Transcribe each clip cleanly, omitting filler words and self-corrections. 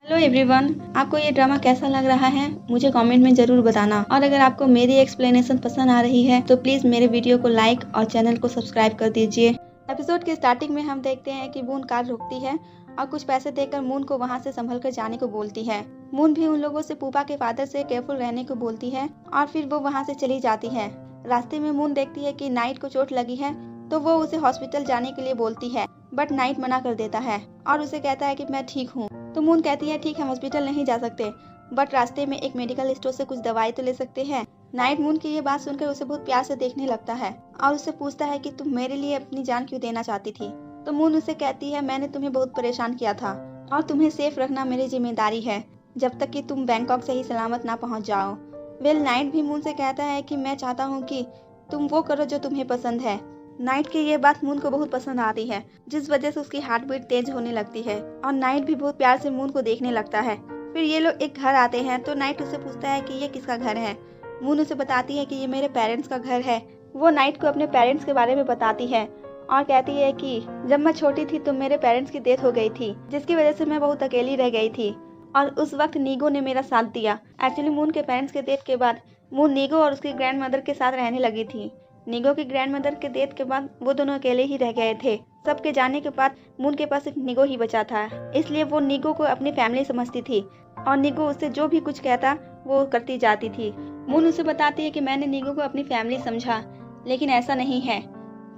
Hello everyone, आपको ये drama कैसा लग रहा है मुझे कमेंट में ज़रूर बताना। और अगर आपको मेरी एक्सप्लेनेशन पसंद आ रही है तो प्लीज़ मेरे वीडियो को लाइक और चैनल को सब्सक्राइब कर दीजिए। एपिसोड के स्टार्टिंग में हम देखते हैं कि मून कार रोकती है और कुछ पैसे देकर मून को वहाँ से संभल कर जाने को बोलती है। मून भी उन लोगों से पूपा के फादर से केयरफुल रहने को बोलती है और फिर वो वहाँ से चली जाती है। रास्ते में मून देखती है कि नाइट को चोट लगी है तो वो उसे हॉस्पिटल जाने के लिए बोलती है, बट नाइट मना कर देता है और उसे कहता है कि मैं ठीक हूँ। तो मून कहती है ठीक है, हॉस्पिटल नहीं जा सकते बट रास्ते में एक मेडिकल स्टोर से कुछ दवाई तो ले सकते हैं। नाइट मून की ये बात सुनकर उसे बहुत प्यार से देखने लगता है और उससे पूछता है कि तुम मेरे लिए अपनी जान क्यों देना चाहती थी। तो मून उसे कहती है मैंने तुम्हें बहुत परेशान किया था और तुम्हें सेफ रखना मेरी जिम्मेदारी है जब तक कि तुम बैंकॉक सही सलामत ना पहुंच जाओ। नाइट भी मून से कहता है कि मैं चाहता हूँ कि तुम वो करो जो तुम्हें पसंद है। नाइट की ये बात मून को बहुत पसंद आती है जिस वजह से उसकी हार्ट बीट तेज होने लगती है और नाइट भी बहुत प्यार से मून को देखने लगता है। फिर ये लोग एक घर आते हैं तो नाइट उससे पूछता है कि ये किसका घर है। मून उसे बताती है कि ये मेरे पेरेंट्स का घर है। वो नाइट को अपने पेरेंट्स के बारे में बताती है और कहती है कि जब मैं छोटी थी तो मेरे पेरेंट्स की डेथ हो गई थी जिसकी वजह से मैं बहुत अकेली रह गई थी और उस वक्त नीगो ने मेरा साथ दिया। एक्चुअली मून के पेरेंट्स के डेथ के बाद मून नीगो और उसकी ग्रैंड मदर के साथ रहने लगी थी। नीगो की ग्रैंड मदर के डेथ के बाद वो दोनों अकेले ही रह गए थे। सबके जाने के बाद मून के पास सिर्फ नीगो ही बचा था, इसलिए वो नीगो को अपनी फैमिली समझती थी और नीगो उससे जो भी कुछ कहता वो करती जाती थी। मून उसे बताती है कि मैंने नीगो को अपनी फैमिली समझा लेकिन ऐसा नहीं है,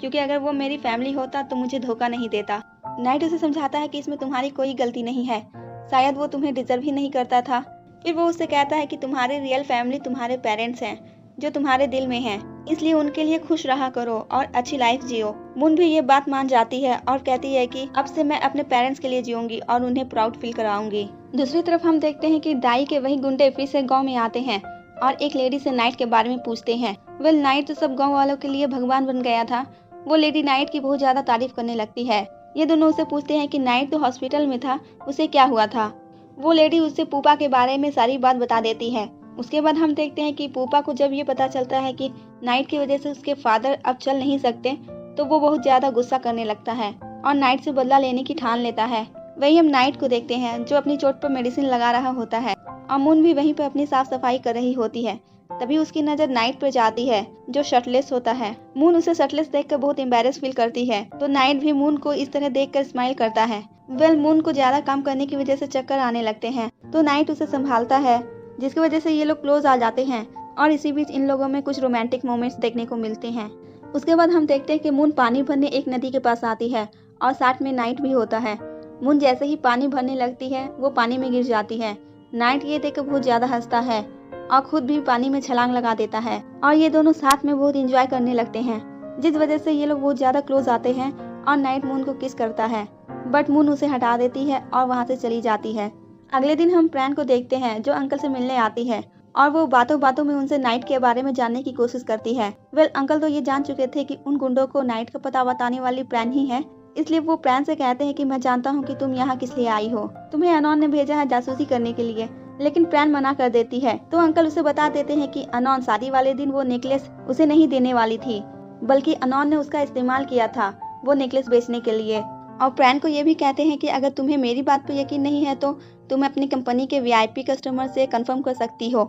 क्योंकि अगर वो मेरी फैमिली होता तो मुझे धोखा नहीं देता। नाइट उसे समझाता है कि इसमें तुम्हारी कोई गलती नहीं है, शायद वो तुम्हें डिजर्व ही नहीं करता था। फिर वो उससे कहता है कि तुम्हारी रियल फैमिली तुम्हारे पेरेंट्स हैं जो तुम्हारे दिल में हैं, इसलिए उनके लिए खुश रहा करो और अच्छी लाइफ जियो। मून भी ये बात मान जाती है और कहती है कि अब से मैं अपने पेरेंट्स के लिए जीऊंगी और उन्हें प्राउड फील कराऊंगी। दूसरी तरफ हम देखते हैं कि दाई के वही गुंडे फिर से गांव में आते हैं और एक लेडी से नाइट के बारे में पूछते हैं। नाइट तो सब गाँव वालों के लिए भगवान बन गया था। वो लेडी नाइट की बहुत ज्यादा तारीफ करने लगती है। ये दोनों उसे पूछते हैं कि नाइट तो हॉस्पिटल में था, उसे क्या हुआ था। वो लेडी उससे पूपा के बारे में सारी बात बता देती है। उसके बाद हम देखते हैं कि पूपा को जब ये पता चलता है कि नाइट की वजह से उसके फादर अब चल नहीं सकते तो वो बहुत ज्यादा गुस्सा करने लगता है और नाइट से बदला लेने की ठान लेता है। वही हम नाइट को देखते हैं जो अपनी चोट पर मेडिसिन लगा रहा होता है और मून भी वहीं पर अपनी साफ सफाई कर रही होती है। तभी उसकी नजर नाइट पर जाती है जो शर्टलेस होता है। मून उसे शर्टलेस देखकर बहुत एम्बैरेस फील करती है तो नाइट भी मून को इस तरह देखकर स्माइल करता है। मून को ज्यादा काम करने की वजह से चक्कर आने लगते हैं तो नाइट उसे संभालता है जिसकी वजह से ये लोग क्लोज आ जाते हैं और इसी बीच इन लोगों में कुछ रोमांटिक मोमेंट्स देखने को मिलते हैं। उसके बाद हम देखते हैं कि मून पानी भरने एक नदी के पास आती है और साथ में नाइट भी होता है। मून जैसे ही पानी भरने लगती है वो पानी में गिर जाती है। नाइट ये देखकर बहुत ज्यादा हंसता है और खुद भी पानी में छलांग लगा देता है और ये दोनों साथ में बहुत इंजॉय करने लगते हैं जिस वजह से ये लोग बहुत ज्यादा क्लोज आते हैं और नाइट मून को किस करता है बट मून उसे हटा देती है और वहाँ से चली जाती है। अगले दिन हम प्रैन को देखते हैं जो अंकल से मिलने आती है और वो बातों बातों में उनसे नाइट के बारे में जानने की कोशिश करती है। अंकल तो ये जान चुके थे कि उन गुंडों को नाइट का पता बताने वाली प्रैन ही है, इसलिए वो प्रैन से कहते हैं कि मैं जानता हूँ कि तुम यहाँ किस लिए आई हो, तुम्हें अनोन ने भेजा है जासूसी करने के लिए। लेकिन प्रैन मना कर देती है तो अंकल उसे बता देते हैं कि अनोन शादी वाले दिन वो नेकलेस उसे नहीं देने वाली थी बल्कि अनोन ने उसका इस्तेमाल किया था वो नेकलेस बेचने के लिए। और प्रैन को ये भी कहते हैं कि अगर तुम्हें मेरी बात पर यकीन नहीं है तो तुम अपनी कंपनी के वीआईपी कस्टमर से कंफर्म कर सकती हो।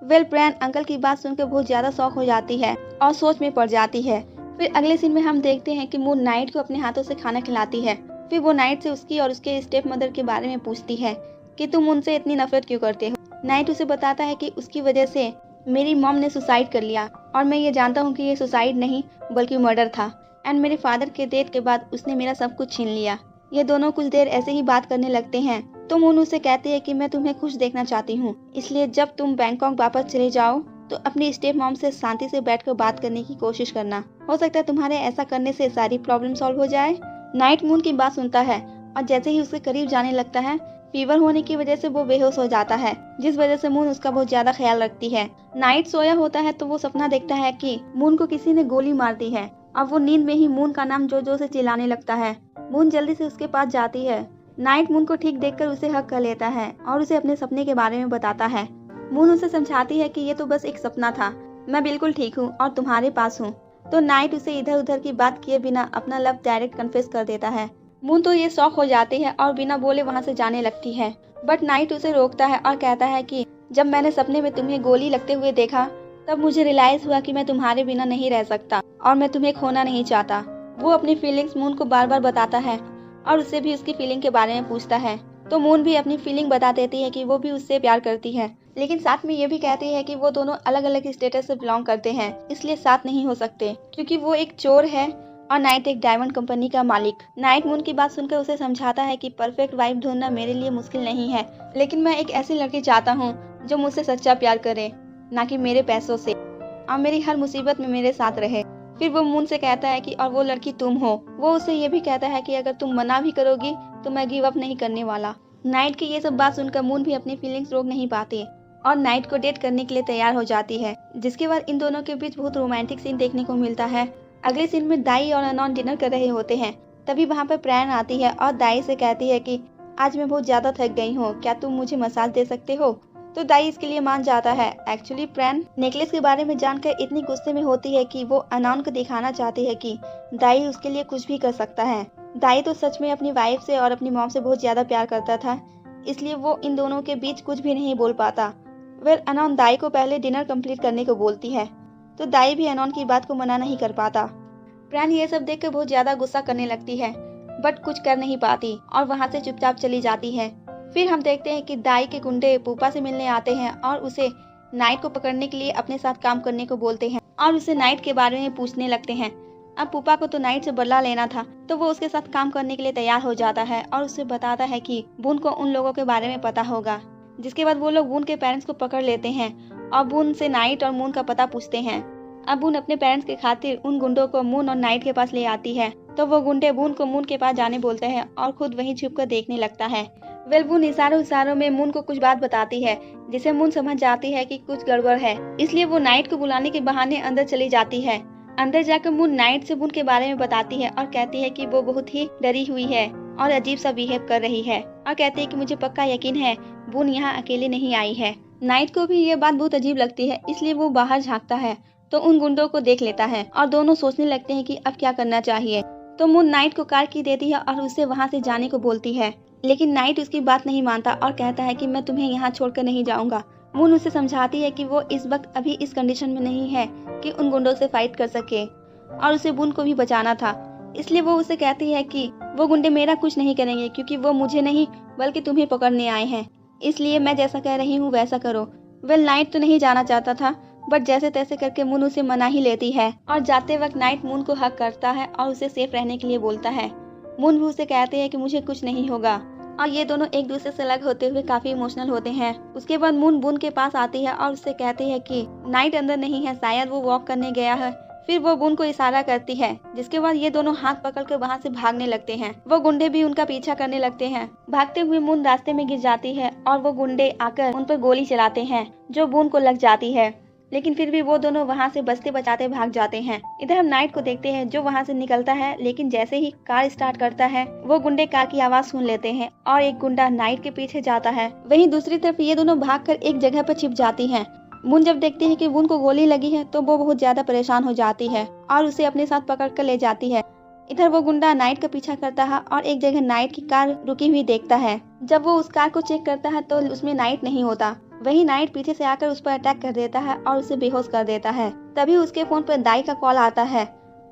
प्रैन अंकल की बात सुनकर बहुत ज्यादा शौक हो जाती है और सोच में पड़ जाती है। फिर अगले सीन में हम देखते हैं कि मून नाइट को अपने हाथों से खाना खिलाती है। फिर वो नाइट से उसकी और उसके स्टेप मदर के बारे में पूछती है कि तुम उनसे इतनी नफरत क्यों करते हो। नाइट उसे बताता है कि उसकी वजह से मेरी मॉम ने सुसाइड कर लिया और मैं ये जानता हूँ कि ये सुसाइड नहीं बल्कि मर्डर था एंड मेरे फादर के डेथ के बाद उसने मेरा सब कुछ छीन लिया। ये दोनों कुछ देर ऐसे ही बात करने लगते हैं तो मून उसे कहती है कि मैं तुम्हें खुश देखना चाहती हूँ, इसलिए जब तुम बैंकॉक वापस चले जाओ तो अपनी स्टेप मॉम से शांति से बैठकर बात करने की कोशिश करना, हो सकता है तुम्हारे ऐसा करने से सारी प्रॉब्लम सॉल्व हो जाए। नाइट मून की बात सुनता है और जैसे ही उसके करीब जाने लगता है फीवर होने की वजह से वो बेहोश हो जाता है जिस वजह से मून उसका बहुत ज्यादा ख्याल रखती है। नाइट सोया होता है तो वो सपना देखता है कि मून को किसी ने गोली मार दी है और वो नींद में ही मून का नाम जोजो से चिल्लाने लगता है। मून जल्दी से उसके पास जाती है। नाइट मून को ठीक देखकर उसे हक कर लेता है और उसे अपने सपने के बारे में बताता है। मून उसे समझाती है कि ये तो बस एक सपना था, मैं बिल्कुल ठीक हूँ और तुम्हारे पास हूँ। तो नाइट उसे इधर उधर की बात किए बिना अपना लव डायरेक्ट कन्फेस कर देता है मून तो ये शॉक हो जाती है और बिना बोले वहाँ से जाने लगती है। बट नाइट उसे रोकता है और कहता है कि जब मैंने सपने में तुम्हें गोली लगते हुए देखा तब मुझे रियलाइज हुआ कि मैं तुम्हारे बिना नहीं रह सकता और मैं तुम्हें खोना नहीं चाहता। वो अपनी फीलिंग्स मून को बार बार बताता है और उससे भी उसकी फीलिंग के बारे में पूछता है। तो मून भी अपनी फीलिंग बता देती है कि वो भी उससे प्यार करती है, लेकिन साथ में ये भी कहती है कि वो दोनों अलग अलग स्टेटस से बिलोंग करते हैं, इसलिए साथ नहीं हो सकते, क्योंकि वो एक चोर है और नाइट एक डायमंड कंपनी का मालिक। नाइट मून की बात सुनकर उसे समझाता है कि परफेक्ट वाइफ ढूंढना मेरे लिए मुश्किल नहीं है, लेकिन मैं एक ऐसी लड़की चाहता हूँ जो मुझसे सच्चा प्यार करे, ना कि मेरे पैसों से, और मेरी हर मुसीबत में मेरे साथ रहे। फिर वो मून से कहता है कि और वो लड़की तुम हो। वो उसे ये भी कहता है कि अगर तुम मना भी करोगी तो मैं गिव अप नहीं करने वाला। नाइट की ये सब बात सुनकर मून भी अपनी फीलिंग्स रोक नहीं पाती और नाइट को डेट करने के लिए तैयार हो जाती है, जिसके बाद इन दोनों के बीच बहुत रोमांटिक सीन देखने को मिलता है। अगले सीन में दाई और अनोन डिनर कर रहे होते हैं। तभी वहाँ पर प्रैन आती है और दाई से कहती है कि आज मैं बहुत ज्यादा थक गई हूँ, क्या तुम मुझे मसाज दे सकते हो। तो दाई इसके लिए मान जाता है। एक्चुअली प्रैन नेकलेस के बारे में जानकर इतनी गुस्से में होती है कि वो अनोन को दिखाना चाहती है कि दाई उसके लिए कुछ भी कर सकता है। दाई तो सच में अपनी वाइफ से और अपनी मॉम से बहुत ज्यादा प्यार करता था, इसलिए वो इन दोनों के बीच कुछ भी नहीं बोल पाता। अनोन दाई को पहले डिनर कंप्लीट करने को बोलती है, तो दाई भी अनोन की बात को मना नहीं कर पाता। प्रैन ये सब देखकर बहुत ज्यादा गुस्सा करने लगती है, बट कुछ कर नहीं पाती और वहाँ से चुपचाप चली जाती है। फिर हम देखते हैं कि दाई के गुंडे पूपा से मिलने आते हैं और उसे नाइट को पकड़ने के लिए अपने साथ काम करने को बोलते हैं और उसे नाइट के बारे में पूछने लगते हैं। अब पूपा को तो नाइट से बदला लेना था, तो वो उसके साथ काम करने के लिए तैयार हो जाता है और उसे बताता है कि बून को उन लोगों के बारे में पता होगा। जिसके बाद वो लोग बून के पेरेंट्स को पकड़ लेते हैं और बून से नाइट और मून का पता पूछते हैं। अब बून अपने पेरेंट्स के खातिर उन गुंडों को मून और नाइट के पास ले आती है, तो वो गुंडे बून को मून के पास जाने बोलते हैं और खुद वहीं छुपकर देखने लगता है। बून इशारों में मून को कुछ बात बताती है, जिसे मून समझ जाती है कि कुछ गड़बड़ है, इसलिए वो नाइट को बुलाने के बहाने अंदर चली जाती है। अंदर जाकर मून नाइट से बून के बारे में बताती है और कहती है कि वो बहुत ही डरी हुई है और अजीब सा बिहेव कर रही है, और कहती है कि मुझे पक्का यकीन है बून यहाँ अकेले नहीं आई है। नाइट को भी ये बात बहुत अजीब लगती है, इसलिए वो बाहर झांकता है तो उन गुंडों को देख लेता है और दोनों सोचने लगते हैं कि अब क्या करना चाहिए। तो मून नाइट को कार की देती है और उसे वहाँ से जाने को बोलती है, लेकिन नाइट उसकी बात नहीं मानता और कहता है कि मैं तुम्हें यहाँ छोड़कर नहीं जाऊंगा। मून उसे समझाती है कि वो इस वक्त अभी इस कंडीशन में नहीं है कि उन गुंडों से फाइट कर सके और उसे बून को भी बचाना था, इसलिए वो उसे कहती है कि वो गुंडे मेरा कुछ नहीं करेंगे क्योंकि वो मुझे नहीं बल्कि तुम्हें पकड़ने आए हैं, इसलिए मैं जैसा कह रही हूँ वैसा करो। नाइट तो नहीं जाना चाहता था, बट जैसे तैसे करके मून उसे मना ही लेती है और जाते वक्त नाइट मून को हक करता है और उसे सेफ रहने के लिए बोलता है। मून भी उसे कहते हैं कि मुझे कुछ नहीं होगा, और ये दोनों एक दूसरे से अलग होते हुए काफी इमोशनल होते हैं। उसके बाद मून बून के पास आती है और उससे कहती है कि नाइट अंदर नहीं है, शायद वो वॉक करने गया है। फिर वो बून को इशारा करती है, जिसके बाद ये दोनों हाथ पकड़कर वहाँ से भागने लगते हैं। वो गुंडे भी उनका पीछा करने लगते हैं। भागते हुए मून रास्ते में गिर जाती है और वो गुंडे आकर उन पर गोली चलाते हैं जो बून को लग जाती है, लेकिन फिर भी वो दोनों वहाँ से बचते बचाते भाग जाते हैं। इधर हम नाइट को देखते हैं जो वहाँ से निकलता है, लेकिन जैसे ही कार स्टार्ट करता है वो गुंडे कार की आवाज सुन लेते हैं और एक गुंडा नाइट के पीछे जाता है। वहीं दूसरी तरफ ये दोनों भागकर एक जगह पर छिप जाती हैं। मून जब देखती है कि बून को गोली लगी है तो वो बहुत ज्यादा परेशान हो जाती है और उसे अपने साथ पकड़ कर ले जाती है। इधर वो गुंडा नाइट का पीछा करता है और एक जगह नाइट की कार रुकी हुई देखता है। जब वो उस कार को चेक करता है तो उसमें नाइट नहीं होता। वही नाइट पीछे से आकर उस पर अटैक कर देता है और उसे बेहोश कर देता है। तभी उसके फोन पर दाई का कॉल आता है,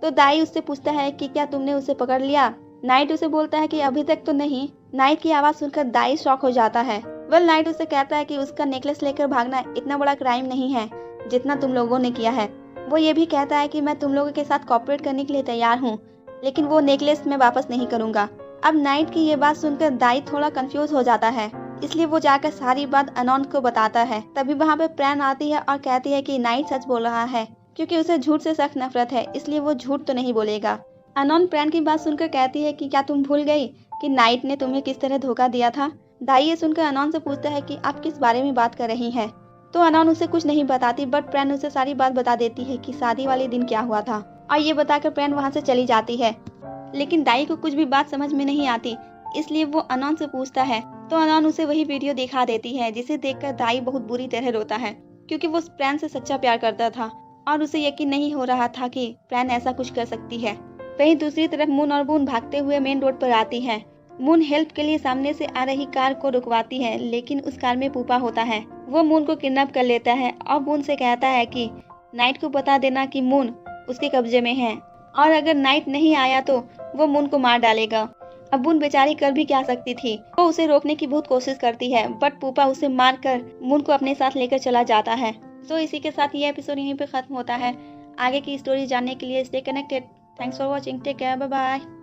तो दाई उससे पूछता है कि क्या तुमने उसे पकड़ लिया। नाइट उसे बोलता है कि अभी तक तो नहीं। नाइट की आवाज सुनकर दाई शॉक हो जाता है। नाइट उसे कहता है कि उसका नेकलेस लेकर भागना इतना बड़ा क्राइम नहीं है जितना तुम लोगों ने किया है। वो ये भी कहता है कि मैं तुम लोगों के साथ कॉपरेट करने के लिए तैयार हूँ, लेकिन वो नेकलेस मैं वापस नहीं करूंगा। अब नाइट की ये बात सुनकर दाई थोड़ा कंफ्यूज हो जाता है, इसलिए वो जाकर सारी बात अनोन को बताता है। तभी वहाँ पे प्रैन आती है और कहती है कि नाइट सच बोल रहा है, क्योंकि उसे झूठ से सख्त नफरत है, इसलिए वो झूठ तो नहीं बोलेगा। अनोन प्रैन की बात सुनकर कहती है कि क्या तुम भूल गई कि नाइट ने तुम्हें किस तरह धोखा दिया था। दाई ये सुनकर अनोन से पूछता है कि आप किस बारे में बात कर रही हैं। तो अनोन उसे कुछ नहीं बताती, बट प्रैन उसे सारी बात बता देती है कि शादी वाले दिन क्या हुआ था, और ये बताकर प्रैन वहाँ से चली जाती है। लेकिन दाई को कुछ भी बात समझ में नहीं आती, इसलिए वो अनोन से पूछता है, तो अनोन उसे वही वीडियो दिखा देती है, जिसे देखकर दाई बहुत बुरी तरह रोता है, क्योंकि वो प्रैन से सच्चा प्यार करता था और उसे यकीन नहीं हो रहा था कि प्रैन ऐसा कुछ कर सकती है। वहीं दूसरी तरफ मून और बून भागते हुए मेन रोड पर आती है। मून हेल्प के लिए सामने से आ रही कार को रुकवाती है, लेकिन उस कार में पूपा होता है। वो मून को किडनैप कर लेता है और बून से कहता है कि नाइट को बता देना कि मून उसके कब्जे में है, और अगर नाइट नहीं आया तो वो मून को मार डालेगा। अब बून बेचारी कर भी क्या सकती थी। वो उसे रोकने की बहुत कोशिश करती है, बट पूपा उसे मारकर मून को अपने साथ लेकर चला जाता है। तो इसी के साथ ये एपिसोड यहीं पे खत्म होता है। आगे की स्टोरी जानने के लिए stay connected. Thanks for watching, take care, bye bye.